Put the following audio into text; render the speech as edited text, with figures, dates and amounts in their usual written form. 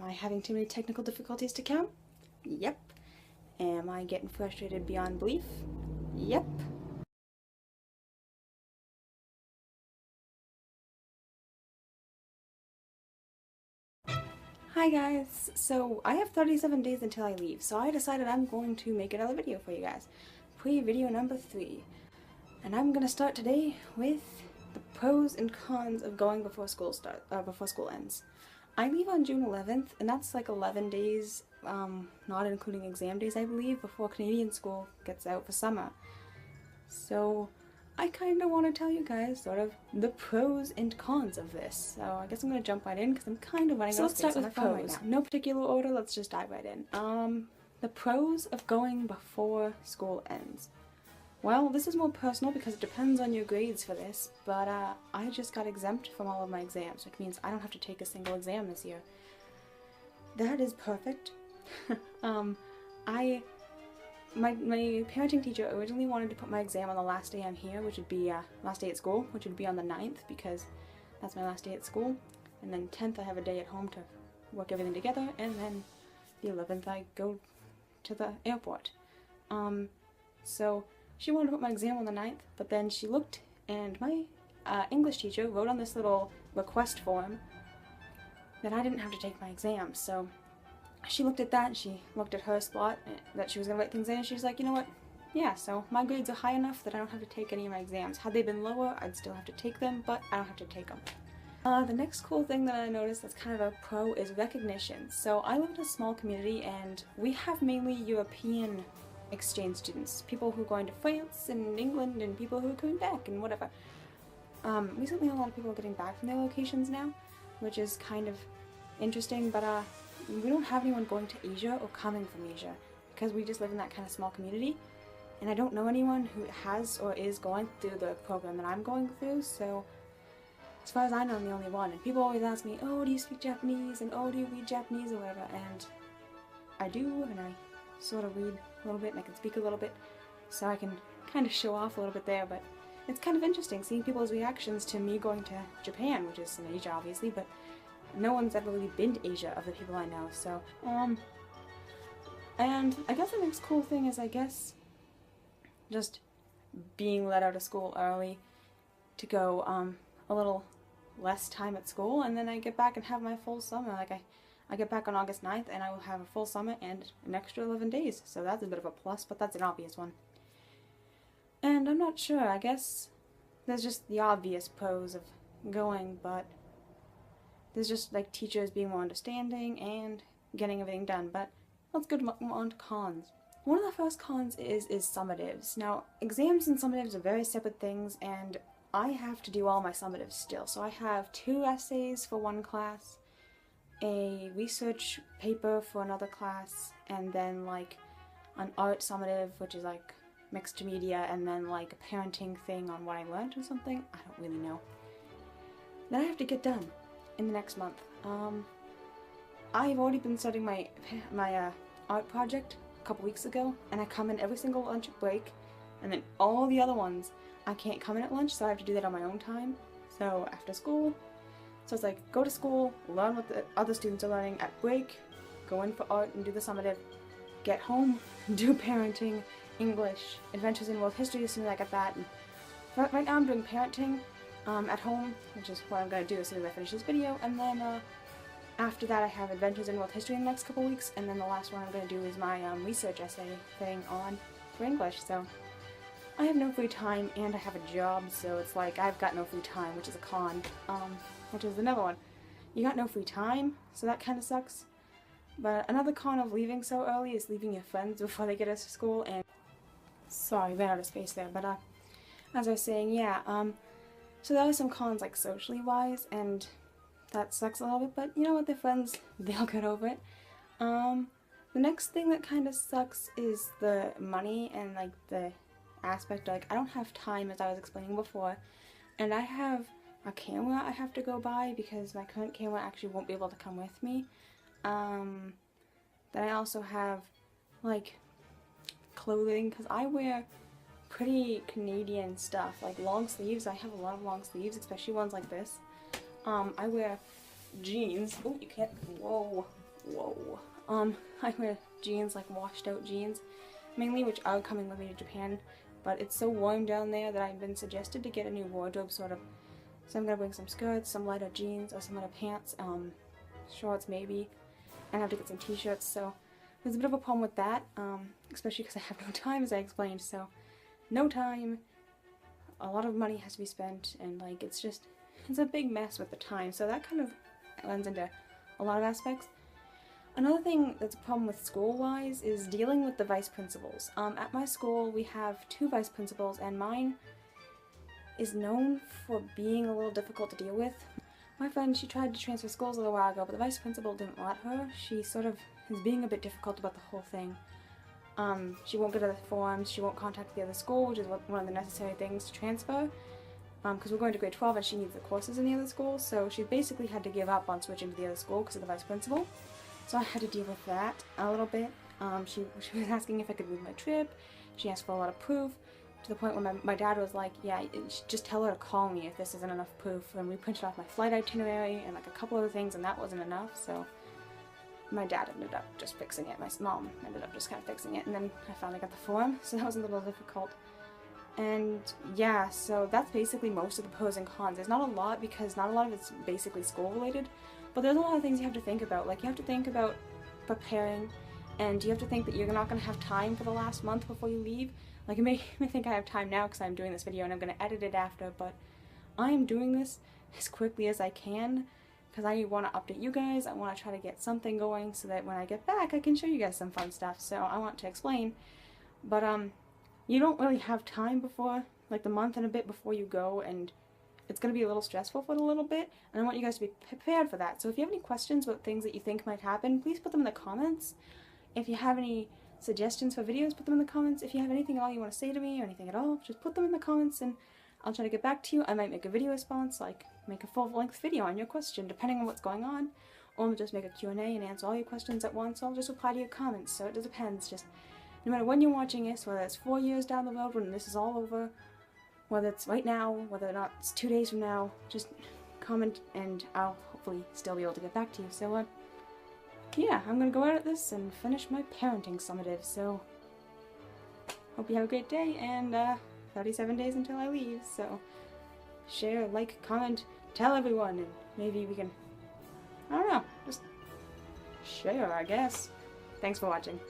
Am I having too many technical difficulties to count? Yep. Am I getting frustrated beyond belief? Yep. Hi guys! So I have 37 days until I leave, so I decided I'm going to make another video for you guys. Pre-video number 3. And I'm gonna start today with the pros and cons of going before school ends. I leave on June 11th, and that's like 11 days, not including exam days I believe, before Canadian school gets out for summer. So I kind of want to tell you guys sort of the pros and cons of this. So I guess I'm going to jump right in because I'm kind of running out of space on my phone right now. No particular order, let's just dive right in. The pros of going before school ends. Well, this is more personal because it depends on your grades for this, but I just got exempt from all of my exams, which means I don't have to take a single exam this year. That is perfect. My parenting teacher originally wanted to put my exam on the last day I'm here, which would be last day at school, which would be on the 9th because that's my last day at school. And then 10th I have a day at home to work everything together, and then the 11th I go to the airport. So she wanted to put my exam on the 9th, but then she looked and my English teacher wrote on this little request form that I didn't have to take my exam. So she looked at that, and she looked at her spot that she was going to write things in, and she's like, you know what, yeah, so my grades are high enough that I don't have to take any of my exams. Had they been lower, I'd still have to take them, but I don't have to take them. The next cool thing that I noticed that's kind of a pro is recognition. So I live in a small community, and we have mainly European exchange students, people who are going to France and England, and people who are coming back and whatever. Recently a lot of people are getting back from their locations now, which is kind of interesting, but we don't have anyone going to Asia or coming from Asia because we just live in that kind of small community, and I don't know anyone who has or is going through the program that I'm going through, so as far as I know I'm the only one. And people always ask me, oh, do you speak Japanese, and oh, do you read Japanese or whatever, and I do, and I sort of read a little bit and I can speak a little bit, so I can kind of show off a little bit there. But it's kind of interesting seeing people's reactions to me going to Japan, which is in Asia obviously, but no one's ever really been to Asia of the people I know, so, and I guess the next cool thing is, I guess, just being let out of school early to go, a little less time at school, and then I get back and have my full summer. Like, I get back on August 9th, and I will have a full summer and an extra 11 days, so that's a bit of a plus, but that's an obvious one. And I'm not sure, I guess there's just the obvious pros of going, but there's just like teachers being more understanding and getting everything done. But let's go on to cons. One of the first cons is summatives. Now, exams and summatives are very separate things, and I have to do all my summatives still. So I have 2 essays for one class, a research paper for another class, and then like an art summative, which is like mixed media, and then like a parenting thing on what I learned or something. I don't really know. That I have to get done in the next month. I've already been starting my art project a couple weeks ago, and I come in every single lunch break, and then all the other ones I can't come in at lunch, so I have to do that on my own time. So after school, so it's like go to school, learn what the other students are learning at break, go in for art and do the summative, get home, do parenting, English, Adventures in World History as soon as I get that. And right now I'm doing parenting at home, which is what I'm going to do as soon as I finish this video, and then after that I have Adventures in World History in the next couple weeks, and then the last one I'm going to do is my research essay thing for English. So I have no free time, and I have a job, so it's like I've got no free time, which is a con, which is another one. You got no free time, so that kind of sucks. But another con of leaving so early is leaving your friends before they get us to school, and sorry, ran out of space there, but as I was saying, yeah, so there are some cons, like socially wise, and that sucks a little bit, but you know what, they're friends, they'll get over it. The next thing that kind of sucks is the money and like the aspect, like I don't have time, as I was explaining before, and I have a camera I have to go buy because my current camera actually won't be able to come with me. Then I also have like clothing, because I wear pretty Canadian stuff, like long sleeves. I have a lot of long sleeves, especially ones like this. I wear jeans. Oh, you can't. Whoa. whoa. I wear jeans, like washed out jeans, mainly, which are coming with me to Japan, but it's so warm down there that I've been suggested to get a new wardrobe, sort of. So I'm gonna bring some skirts, some lighter jeans, or some lighter pants, shorts maybe, and I have to get some t-shirts, so there's a bit of a problem with that, especially because I have no time, as I explained, so no time, a lot of money has to be spent, and like it's a big mess with the time, so that kind of lends into a lot of aspects. Another thing that's a problem with school-wise is dealing with the vice principals. At my school we have 2 vice principals, and mine is known for being a little difficult to deal with. My friend, she tried to transfer schools a little while ago, but the vice principal didn't let her. She sort of is being a bit difficult about the whole thing. She won't go to the forums, she won't contact the other school, which is one of the necessary things to transfer, because we're going to grade 12 and she needs the courses in the other school, so she basically had to give up on switching to the other school because of the vice principal. So I had to deal with that a little bit. She was asking if I could move my trip, she asked for a lot of proof, to the point where my dad was like, yeah, just tell her to call me if this isn't enough proof, and we printed off my flight itinerary and like a couple other things, and that wasn't enough, so my dad ended up just fixing it. My mom ended up just kind of fixing it, and then I finally got the form, so that was a little difficult. And yeah, so that's basically most of the pros and cons. There's not a lot because not a lot of it's basically school related, but there's a lot of things you have to think about. Like you have to think about preparing, and you have to think that you're not going to have time for the last month before you leave. Like you may think I have time now because I'm doing this video and I'm going to edit it after, but I am doing this as quickly as I can because I want to update you guys. I want to try to get something going so that when I get back I can show you guys some fun stuff. So I want to explain, but you don't really have time before, like the month and a bit before you go, and it's going to be a little stressful for a little bit, and I want you guys to be prepared for that. So if you have any questions about things that you think might happen, please put them in the comments. If you have any suggestions for videos, put them in the comments. If you have anything at all you want to say to me or anything at all, just put them in the comments and I'll try to get back to you. I might make a video response, like make a full-length video on your question, depending on what's going on, or I'll just make a Q&A and answer all your questions at once, or I'll just reply to your comments, so it just depends. Just no matter when you're watching this, whether it's 4 years down the road when this is all over, whether it's right now, whether or not it's 2 days from now, just comment and I'll hopefully still be able to get back to you. So yeah, I'm gonna go out at this and finish my parenting summative, so hope you have a great day, and 37 days until I leave, so share, like, comment, tell everyone, and maybe we can, I don't know, just share, I guess. Thanks for watching.